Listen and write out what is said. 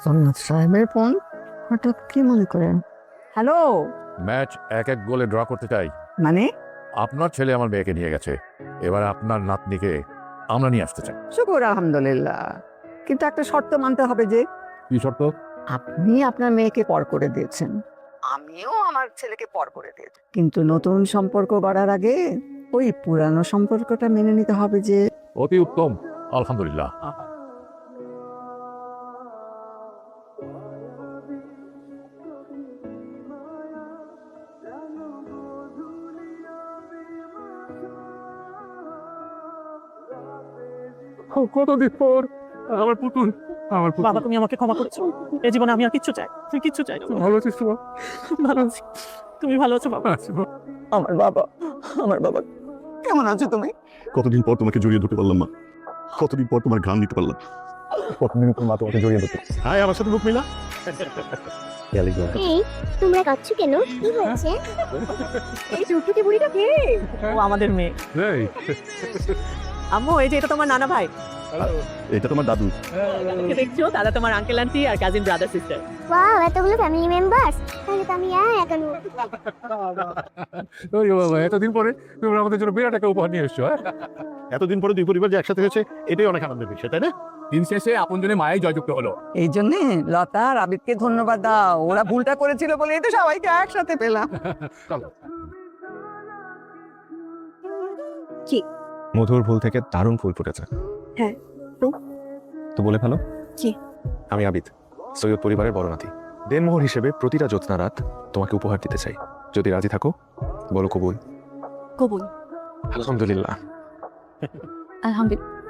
সোমনাথ সাহেবের ফোন, হঠাৎ কি মনে করেন? হ্যালো, ম্যাচ 1-1 গোলে ড্র করতে চাই। মানে? আপনার ছেলে আমার মেয়েকে নিয়ে গেছে, এবার আপনার নাতনিকে আমরা নিয়ে আসতে চাই। শুকুর আলহামদুলিল্লাহ, কিন্তু একটা শর্ত মানতে হবে যে কি শর্ত? আপনি আপনার মেয়েকে পর করে দিয়েছেন, আমিও আমার ছেলেকে পর করে দিয়েছি, কিন্তু নতুন সম্পর্ক গড়ার আগে ওই পুরানো সম্পর্কটা মেনে নিতে হবে যে। অতি উত্তম, আলহামদুলিল্লাহ। কতদিন পর আমার পুতুল, আমার পুতুল। বাবা তুমি আমাকে ক্ষমা করেছো, এই জীবনে আমি আর কিচ্ছু চাই, তুই কিচ্ছু চাই না। ভালো আছিস তো? ভালো আছি, তুমি ভালো আছো বাবা? আমার বাবা, আমার বাবা, কেমন আছো তুমি? কতদিন পর তোমাকে জড়িয়ে ধরতে পারলাম মা, কতদিন পর তোমার ঘ্রাণ নিতে পারলাম, কতদিন পর মা তোমাকে জড়িয়ে ধরতে। হাই, আমার সাথে মুখ মিলা। এই তোমরা কাঁদছো কেন? কি হয়েছে? এই টুকটুকি বুড়িটা কে? ও আমাদের মেয়ে। এই, আম্মু এই যে এটা তোমার নানা ভাই, এটা তোমার দাদু। কে দেখছো? তারা তোমার আঙ্কেল আন্টি আর কাজিন ব্রাদার সিস্টার। ওয়াও, এতগুলো ফ্যামিলি মেম্বারস। তাহলে তো আমি একা নই। ওই বাবা, এতদিন পরে তোমরা আমাদের জন্য বিরাট একটা উপহার নিয়ে এসছো। এতদিন পরে দুই পরিবার যে একসাথে হয়েছে, এটাই অনেক আনন্দের বিষয়, তাই না? দিন শেষে আপনজনে মায়াই জয়যুক্ত হলো। এই জন্যে লতা আর আবিদকে ধন্যবাদ দাও, ওরা ভুলটা করেছিল বলেই তো সবাইকে একসাথে পেলাম। মধুর ফুল থেকে দারুণ ফুল ফুটেছে। হ্যাঁ, তো? তো বলে ফেলো। কি? আমি আবিদ, সৈয়দ পরিবারের বড় নাতি। দেনমোহর হিসেবে প্রতিটা জ্যোৎস্না রাত তোমাকে উপহার দিতে চাই, যদি রাজি থাকো বলো কবুল। কবুল। আলহামদুলিল্লাহ। আলহামদুলিল্লাহ।